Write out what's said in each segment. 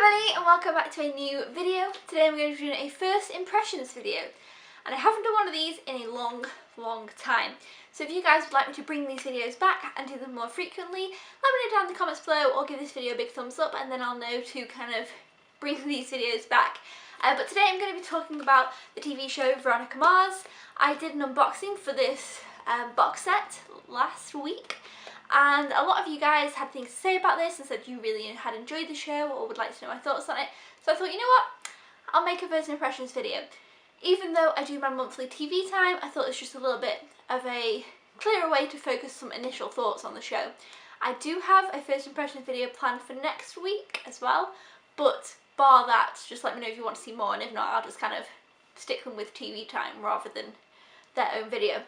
everybody and welcome back to a new video. Today I'm going to be doing a first impressions video and I haven't done one of these in a long time. So if you guys would like me to bring these videos back and do them more frequently, let me know down in the comments below or give this video a big thumbs up and then I'll know to kind of bring these videos back. But today I'm going to be talking about the TV show Veronica Mars. I did an unboxing for this box set last week. And a lot of you guys had things to say about this and said you really had enjoyed the show or would like to know my thoughts on it. So I thought, you know what, I'll make a first impressions video. Even though I do my monthly TV time, I thought it was just a little bit of a clearer way to focus some initial thoughts on the show. I do have a first impressions video planned for next week as well, but bar that, just let me know if you want to see more, and if not, I'll just kind of stick them with TV time rather than their own video.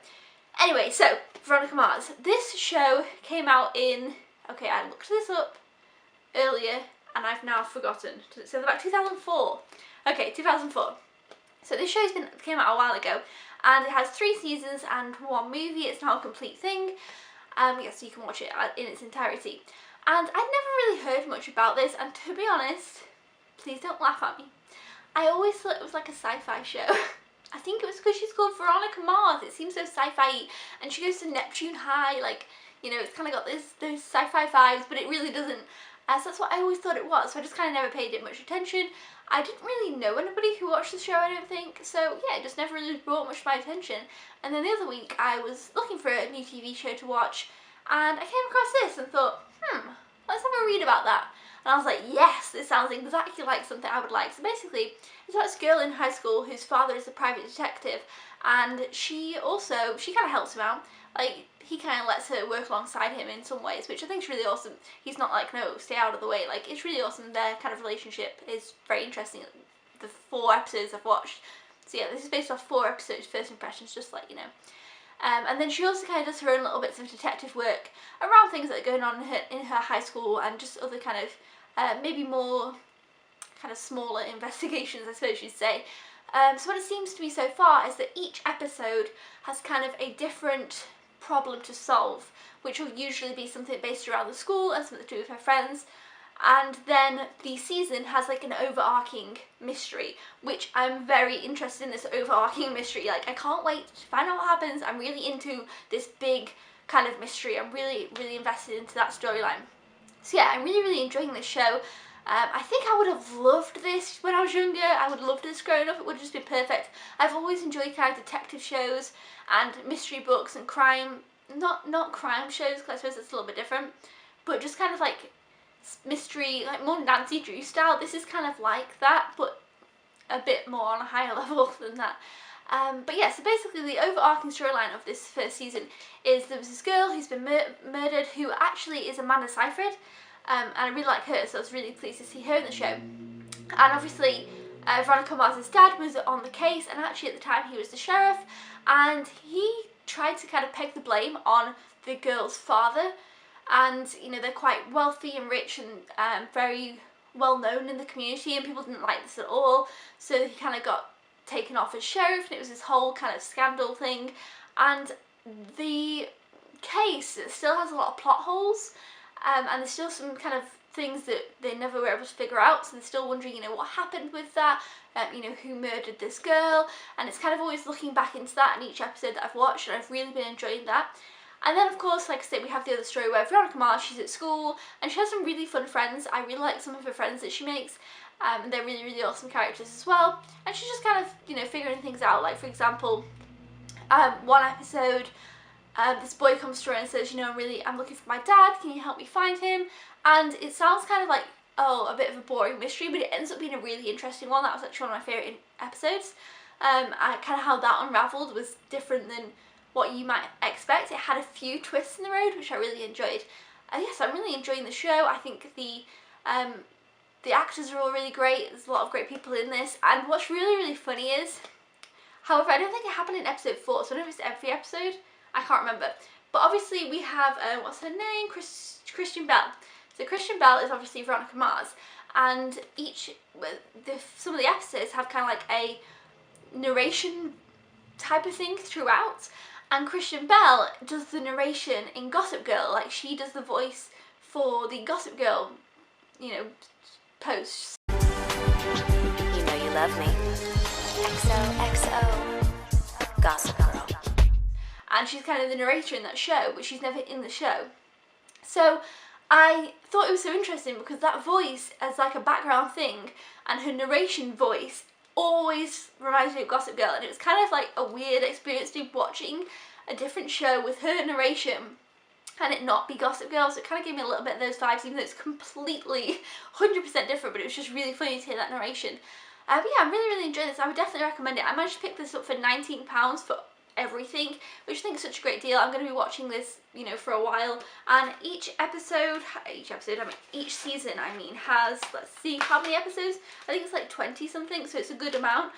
Anyway, so, Veronica Mars. This show came out in, okay, I looked this up earlier and I've now forgotten. So about 2004. Okay, 2004. So this show's came out a while ago and it has 3 seasons and 1 movie. It's now a complete thing. Yes, you can watch it in its entirety. And I'd never really heard much about this, and to be honest, please don't laugh at me, I always thought it was like a sci-fi show. I think it was because she's called Veronica Mars. It seems so sci-fi, and she goes to Neptune High, like, you know, it's kind of got those sci-fi vibes, but it really doesn't. So that's what I always thought it was, so I just kind of never paid it much attention. I didn't really know anybody who watched the show, I don't think, so yeah, it just never really brought much to my attention. And then the other week I was looking for a new TV show to watch, and I came across this and thought, let's have a read about that. And I was like, yes, this sounds exactly like something I would like. So basically, it's about this girl in high school whose father is a private detective, and she kind of helps him out. Like, he kind of lets her work alongside him in some ways, which I think is really awesome. He's not like, no, stay out of the way. Like, it's really awesome. Their kind of relationship is very interesting. The 4 episodes I've watched. So yeah, this is based off 4 episodes, first impressions, just to let you know. And then she also kind of does her own little bits of detective work around things that are going on in her high school and just other kind of maybe more kind of smaller investigations, I suppose you'd say. So what it seems to me so far is that each episode has kind of a different problem to solve, which will usually be something based around the school and something to do with her friends. And then the season has like an overarching mystery, which I'm very interested in, this overarching mystery. Like, I can't wait to find out what happens. I'm really into this big kind of mystery. I'm really invested into that storyline. So yeah, I'm really enjoying this show. I think I would have loved this when I was younger. I would have loved this growing up. It would have just been perfect. I've always enjoyed kind of detective shows and mystery books and crime, not crime shows, because I suppose it's a little bit different, but just kind of like mystery, like more Nancy Drew style. This is kind of like that, but a bit more on a higher level than that. But yeah, so basically the overarching storyline of this first season is there was this girl who's been murdered, who actually is Amanda Seyfried, and I really like her, so I was really pleased to see her in the show. And obviously Veronica Mars' dad was on the case, and actually at the time he was the sheriff, and he tried to kind of peg the blame on the girl's father. And, you know, they're quite wealthy and rich and very well known in the community, and people didn't like this at all. So he kind of got taken off as sheriff, and it was this whole kind of scandal thing. And the case still has a lot of plot holes, and there's still some kind of things that they never were able to figure out. So they're still wondering, you know, what happened with that, you know, who murdered this girl. And it's kind of always looking back into that in each episode that I've watched, and I've really been enjoying that. And then, of course, like I said, we have the other story where Veronica Mars, she's at school, and she has some really fun friends. I really like some of her friends that she makes, and they're really awesome characters as well. And she's just kind of, you know, figuring things out. Like, for example, one episode, this boy comes to her and says, you know, I'm looking for my dad, can you help me find him? And it sounds kind of like, oh, a bit of a boring mystery, but it ends up being a really interesting one. That was actually one of my favourite episodes. Kind of how that unravelled was different than what you might expect. It had a few twists in the road, which I really enjoyed. Yes, I'm really enjoying the show. I think the actors are all really great. There's a lot of great people in this, and what's really funny is, however, I don't think it happened in episode 4, so I don't know if it's every episode, I can't remember. But obviously we have, what's her name? Christian Bell. So Christian Bell is obviously Veronica Mars, and some of the episodes have kind of like a narration type of thing throughout. And Christian Bell does the narration in Gossip Girl, like she does the voice for the Gossip Girl, you know, posts. You know you love me. XOXO. Gossip Girl. And she's kind of the narrator in that show, but she's never in the show. So I thought it was so interesting because that voice as like a background thing and her narration voice always reminds me of Gossip Girl, and it was kind of like a weird experience to be watching a different show with her narration and it not be Gossip Girl, so it kind of gave me a little bit of those vibes, even though it's completely 100% different, but it was just really funny to hear that narration. But yeah, I'm really enjoying this. I would definitely recommend it. I managed to pick this up for £19 for everything, which I think is such a great deal. I'm going to be watching this, you know, for a while, and each season, has, let's see, how many episodes? I think it's like 20 something, so it's a good amount.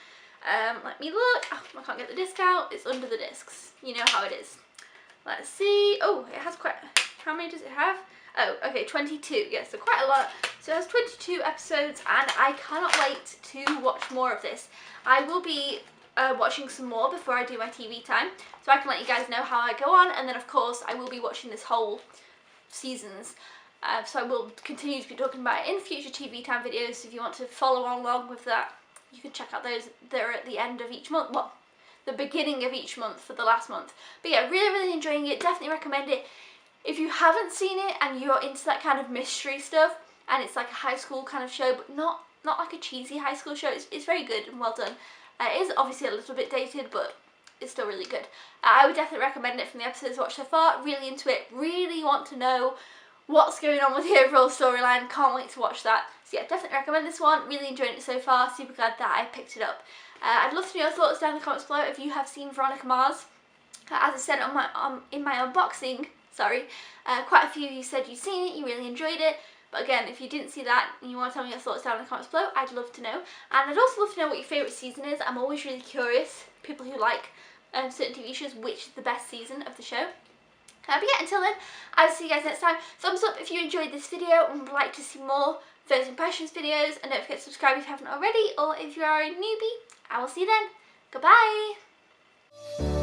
Let me look. Oh, I can't get the disc out. It's under the discs. You know how it is. Let's see. Oh, it has quite, how many does it have? Oh, okay, 22. Yes, so quite a lot. So it has 22 episodes, and I cannot wait to watch more of this. I will be watching some more before I do my TV time, so I can let you guys know how I go on, and then of course I will be watching this whole seasons. So I will continue to be talking about it in future TV time videos. If you want to follow along with that, you can check out those. They're at the end of each month. Well, the beginning of each month for the last month. But yeah, really enjoying it. Definitely recommend it. If you haven't seen it and you're into that kind of mystery stuff, and it's like a high school kind of show, but not like a cheesy high school show, it's very good and well done. It is obviously a little bit dated, but it's still really good. I would definitely recommend it from the episodes watched so far. Really into it. Really want to know what's going on with the overall storyline. Can't wait to watch that. So yeah, definitely recommend this one. Really enjoying it so far. Super glad that I picked it up. I'd love to know your thoughts down in the comments below if you have seen Veronica Mars. As I said on in my unboxing, quite a few of you said you'd seen it, you really enjoyed it. But again, if you didn't see that and you want to tell me your thoughts down in the comments below, I'd love to know. And I'd also love to know what your favourite season is. I'm always really curious, people who like certain TV shows, which is the best season of the show. But yeah, until then, I'll see you guys next time. Thumbs up if you enjoyed this video and would like to see more first impressions videos. And don't forget to subscribe if you haven't already, or if you are a newbie, I will see you then. Goodbye!